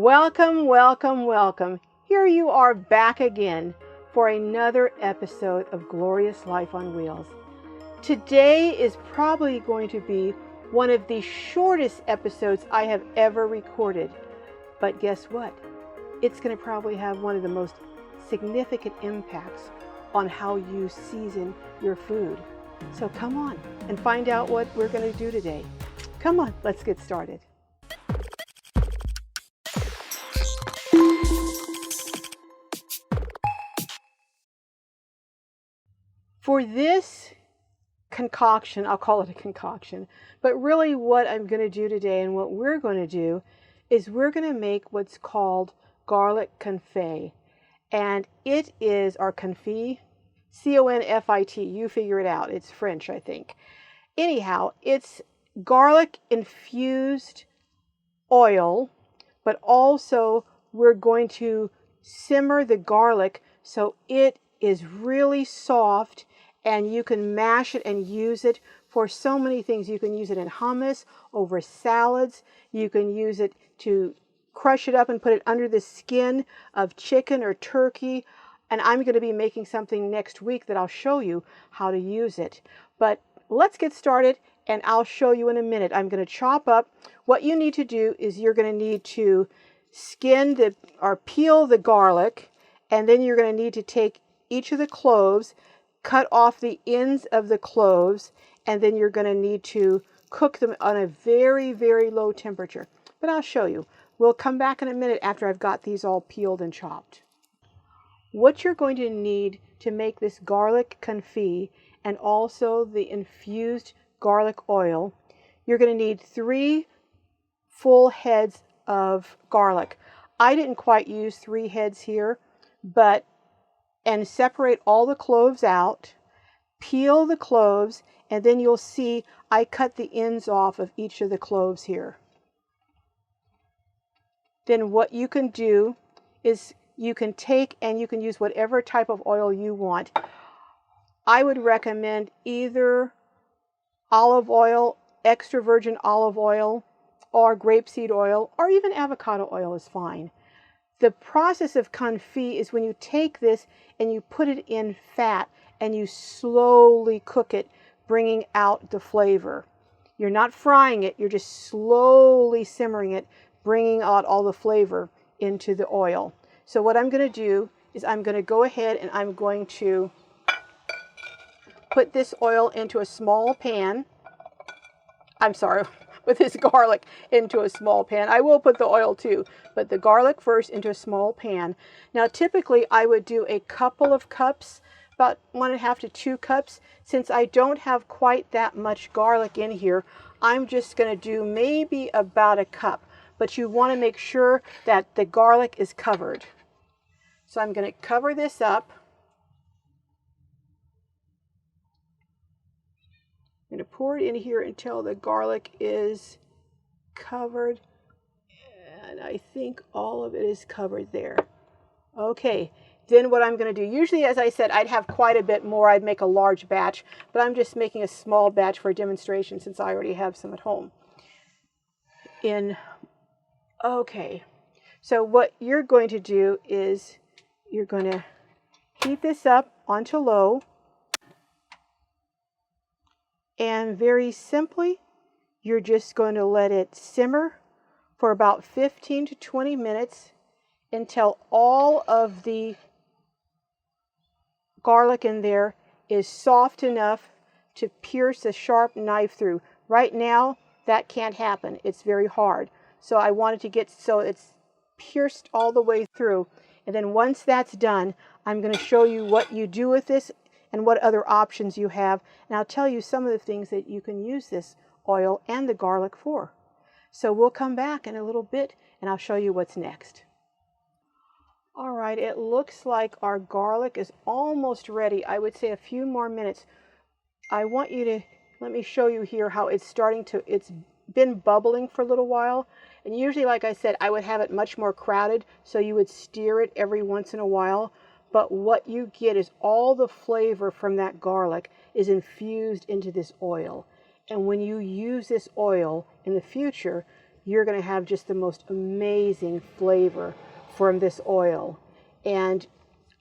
Welcome, welcome, welcome. Here you are back again for another episode of Glorious Life on Wheels. Today is probably going to be one of the shortest episodes I have ever recorded. But guess what? It's going to probably have one of the most significant impacts on how you season your food. So come on and find out what we're going to do today. Come on, let's get started. For this concoction, I'll call it a concoction, but really what I'm going to do today and what we're going to do is we're going to make what's called garlic confit. And it is our confit, C-O-N-F-I-T. You figure it out. It's French, I think. Anyhow, it's garlic infused oil, but also we're going to simmer the garlic so it is really soft and you can mash it and use it for so many things. You can use it in hummus, over salads. You can use it to crush it up and put it under the skin of chicken or turkey. And I'm going to be making something next week that I'll show you how to use it. But let's get started and I'll show you in a minute. I'm going to chop up. What you need to do is you're going to need to skin or peel the garlic, and then you're going to need to take each of the cloves, cut off the ends of the cloves, and then you're going to need to cook them on a very, very low temperature. But I'll show you. We'll come back in a minute after I've got these all peeled and chopped. What you're going to need to make this garlic confit and also the infused garlic oil, you're going to need 3 full heads of garlic. I didn't quite use 3 heads here, and separate all the cloves out, peel the cloves, and then you'll see I cut the ends off of each of the cloves here. Then what you can do is you can take and you can use whatever type of oil you want. I would recommend either olive oil, extra virgin olive oil, or grapeseed oil, or even avocado oil is fine. The process of confit is when you take this and you put it in fat and you slowly cook it, bringing out the flavor. You're not frying it, you're just slowly simmering it, bringing out all the flavor into the oil. So what I'm going to do is I'm going to go ahead and I'm going to put this oil into a small pan. With this garlic into a small pan. I will put the oil too, but the garlic first into a small pan. Now typically I would do a couple of cups, about 1.5 to 2 cups. Since I don't have quite that much garlic in here, I'm just going to do maybe about a cup. But you want to make sure that the garlic is covered. So I'm going to cover this up. I'm going to pour it in here until the garlic is covered, and I think all of it is covered there. Okay, then what I'm going to do, usually as I said, I'd have quite a bit more. I'd make a large batch, but I'm just making a small batch for a demonstration since I already have some at home. Okay, so what you're going to do is you're going to heat this up onto low. And very simply, you're just going to let it simmer for about 15 to 20 minutes until all of the garlic in there is soft enough to pierce a sharp knife through. Right now, that can't happen. It's very hard. So I wanted to get so it's pierced all the way through. And then once that's done, I'm going to show you what you do with this and what other options you have. And I'll tell you some of the things that you can use this oil and the garlic for. So we'll come back in a little bit and I'll show you what's next. All right, it looks like our garlic is almost ready. I would say a few more minutes. I want you to, let me show you here how it's it's been bubbling for a little while. And usually, like I said, I would have it much more crowded, so you would stir it every once in a while. But what you get is all the flavor from that garlic is infused into this oil. And when you use this oil in the future, you're going to have just the most amazing flavor from this oil. And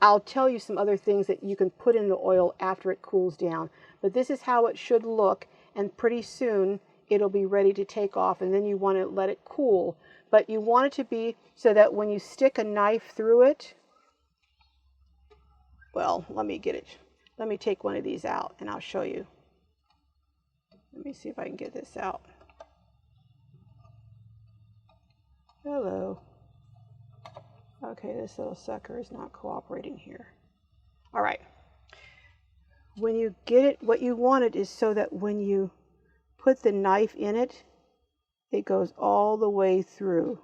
I'll tell you some other things that you can put in the oil after it cools down. But this is how it should look, and pretty soon it'll be ready to take off, and then you want to let it cool. But you want it to be so that when you stick a knife through it, well, let me get it. Let me take one of these out and I'll show you. Let me see if I can get this out. Hello. Okay, this little sucker is not cooperating here. All right. When you get it, what you want it is so that when you put the knife in it, it goes all the way through.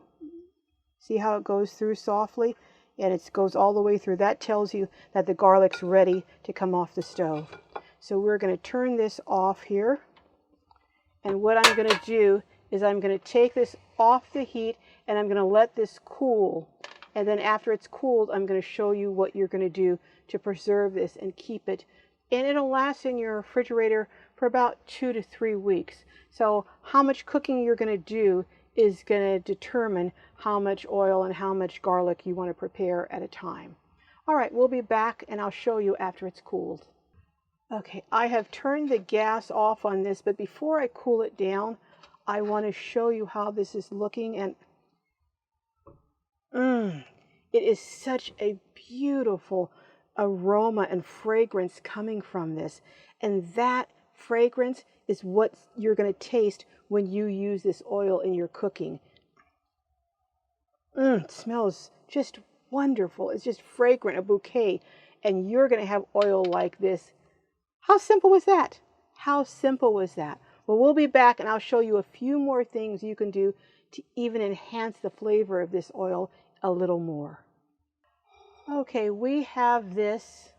See how it goes through softly? And it goes all the way through. That tells you that the garlic's ready to come off the stove. So we're going to turn this off here. And what I'm going to do is I'm going to take this off the heat and I'm going to let this cool. And then after it's cooled, I'm going to show you what you're going to do to preserve this and keep it. And it'll last in your refrigerator for about 2 to 3 weeks. So how much cooking you're going to do is going to determine how much oil and how much garlic you want to prepare at a time. All right, we'll be back and I'll show you after it's cooled. Okay, I have turned the gas off on this, but before I cool it down, I want to show you how this is looking. And it is such a beautiful aroma and fragrance coming from this. And that fragrance is what you're going to taste when you use this oil in your cooking. It smells just wonderful. It's just fragrant, a bouquet. And you're going to have oil like this. How simple was that? How simple was that? Well, we'll be back and I'll show you a few more things you can do to even enhance the flavor of this oil a little more. Okay, we have this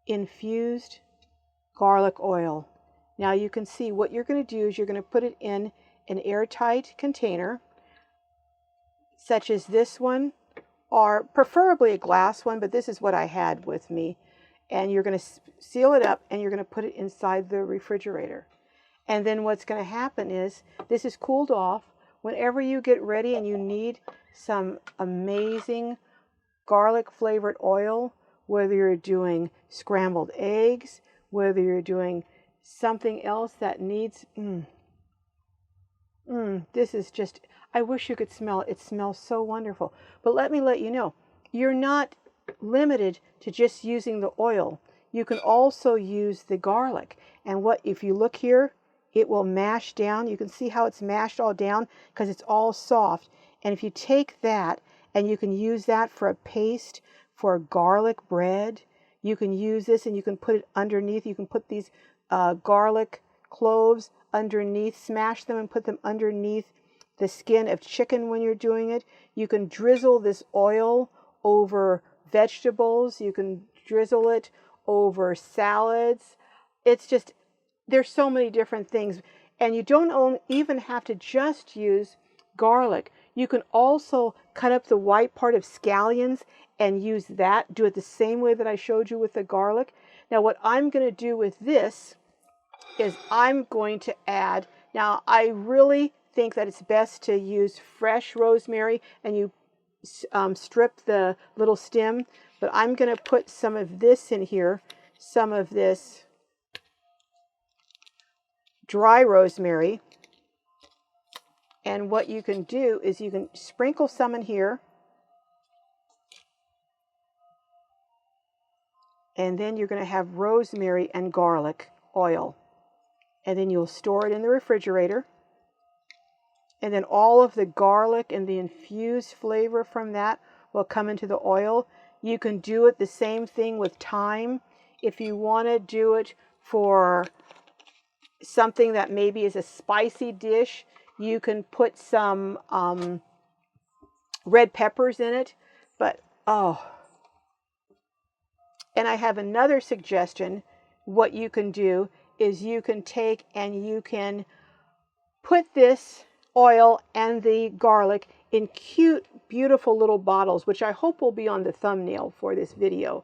infused garlic oil. Now you can see what you're going to do is you're going to put it in an airtight container, such as this one, or preferably a glass one, but this is what I had with me. And you're going to seal it up and you're going to put it inside the refrigerator. And then what's going to happen is this is cooled off. Whenever you get ready and you need some amazing garlic flavored oil, whether you're doing scrambled eggs, whether you're doing something else that needs, this is just, I wish you could smell it. It smells so wonderful. But let me let you know, you're not limited to just using the oil. You can also use the garlic. And what, if you look here, it will mash down. You can see how it's mashed all down because it's all soft. And if you take that and you can use that for a paste for garlic bread, you can use this and you can put it underneath. You can put these garlic cloves underneath, smash them and put them underneath the skin of chicken when you're doing it. You can drizzle this oil over vegetables. You can drizzle it over salads. It's just, there's so many different things. And you don't even have to just use garlic. You can also cut up the white part of scallions and use that. Do it the same way that I showed you with the garlic. Now what I'm going to do with this is I'm going to add, now I really think that it's best to use fresh rosemary and you strip the little stem, but I'm going to put some of this in here, some of this dry rosemary. And what you can do is you can sprinkle some in here, and then you're going to have rosemary and garlic oil, and then you'll store it in the refrigerator. And then all of the garlic and the infused flavor from that will come into the oil. You can do it the same thing with thyme. If you want to do it for something that maybe is a spicy dish, you can put some red peppers in it. But, oh. And I have another suggestion. What you can do is you can take and you can put this oil and the garlic in cute, beautiful little bottles, which I hope will be on the thumbnail for this video.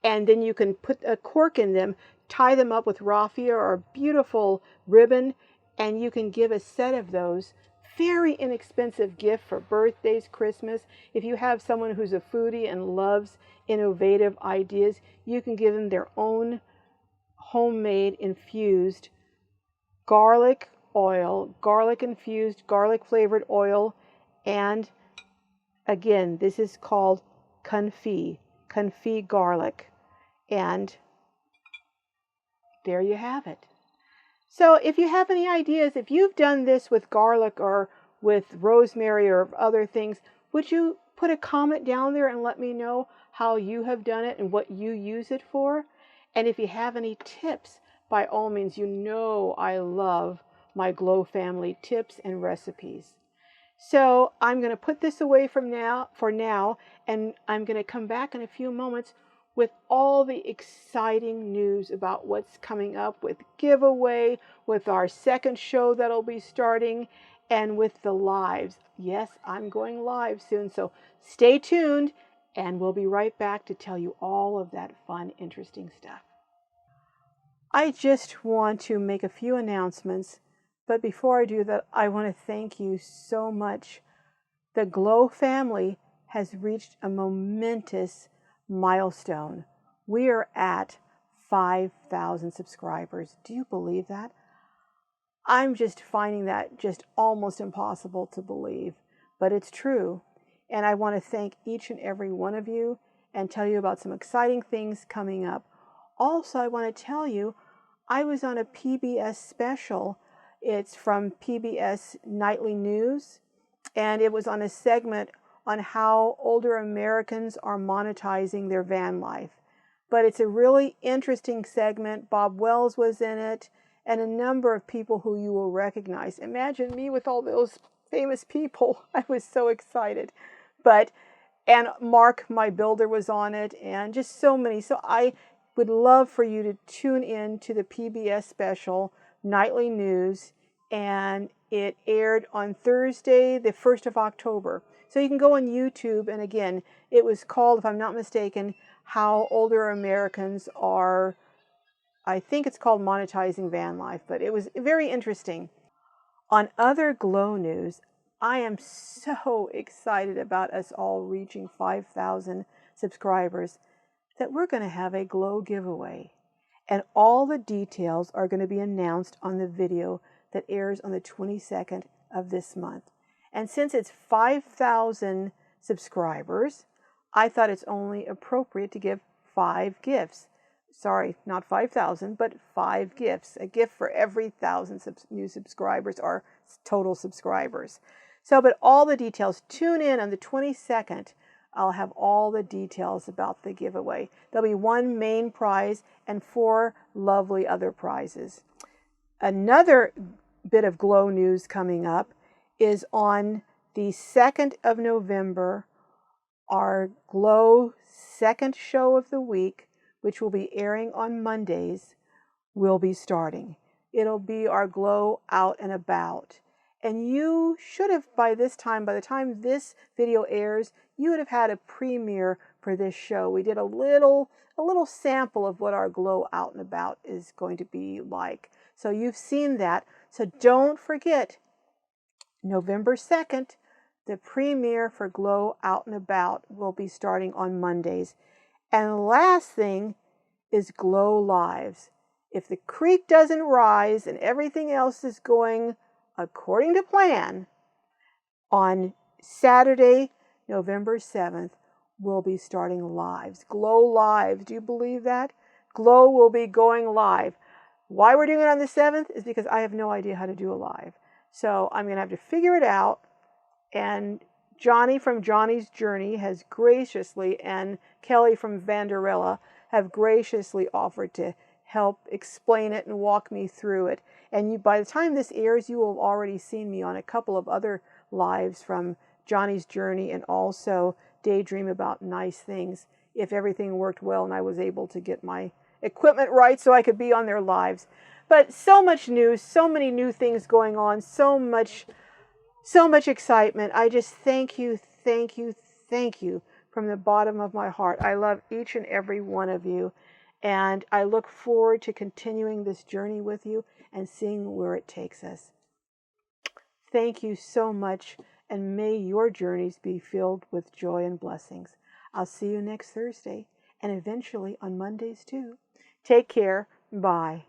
And then you can put a cork in them, tie them up with raffia or a beautiful ribbon, and you can give a set of those. Very inexpensive gift for birthdays, Christmas. If you have someone who's a foodie and loves innovative ideas, you can give them their own homemade infused garlic oil, garlic infused, garlic flavored oil. And again, this is called confit garlic. And there you have it. So if you have any ideas, if you've done this with garlic or with rosemary or other things, would you put a comment down there and let me know how you have done it and what you use it for? And if you have any tips, by all means, you know I love my Glow family tips and recipes. So I'm going to put this away for now, and I'm going to come back in a few moments with all the exciting news about what's coming up with giveaway, with our second show that'll be starting, and with the lives. Yes, I'm going live soon, so stay tuned, and we'll be right back to tell you all of that fun, interesting stuff. I just want to make a few announcements, but before I do that, I want to thank you so much. The Glow family has reached a momentous milestone. We are at 5,000 subscribers. Do you believe that? I'm just finding that just almost impossible to believe, but it's true. And I want to thank each and every one of you and tell you about some exciting things coming up. Also, I want to tell you, I was on a PBS special. It's from PBS Nightly News, and it was on a segment on how older Americans are monetizing their van life. But it's a really interesting segment. Bob Wells was in it, and a number of people who you will recognize. Imagine me with all those famous people. I was so excited. And Mark, my builder, was on it, and just so many. So I would love for you to tune in to the PBS special, Nightly News, and it aired on Thursday, the 1st of October. So you can go on YouTube, and again, it was called, if I'm not mistaken, How Older Americans Are, I think it's called Monetizing Van Life, but it was very interesting. On other Glow news, I am so excited about us all reaching 5,000 subscribers that we're going to have a Glow giveaway. And all the details are going to be announced on the video that airs on the 22nd of this month. And since it's 5,000 subscribers, I thought it's only appropriate to give 5 gifts. Sorry, not 5,000, but 5 gifts. A gift for every 1,000 new subscribers or total subscribers. So, but all the details, tune in on the 22nd. I'll have all the details about the giveaway. There'll be 1 main prize and 4 lovely other prizes. Another bit of Glow news coming up is on the 2nd of November, our Glow second show of the week, which will be airing on Mondays, will be starting. It'll be our Glow Out and About. And you should have, by the time this video airs, you would have had a premiere for this show. We did a little sample of what our Glow Out and About is going to be like. So you've seen that. So don't forget, November 2nd, the premiere for Glow Out and About will be starting on Mondays. And the last thing is Glow Lives. If the creek doesn't rise and everything else is going according to plan, on Saturday, November 7th, we'll be starting lives. Glow Lives. Do you believe that? Glow will be going live. Why we're doing it on the 7th is because I have no idea how to do a live. So I'm going to have to figure it out. And Johnny from Johnny's Journey has graciously, and Kelly from Vanderella have graciously offered to help explain it and walk me through it. And by the time this airs, you will have already seen me on a couple of other lives from Johnny's Journey and also Daydream About Nice Things, if everything worked well and I was able to get my equipment right so I could be on their lives. But so much news, so many new things going on, so much excitement. I just thank you from the bottom of my heart. I love each and every one of you, and I look forward to continuing this journey with you. and seeing where it takes us. Thank you so much, and may your journeys be filled with joy and blessings. I'll see you next Thursday, and eventually on Mondays too. Take care. Bye.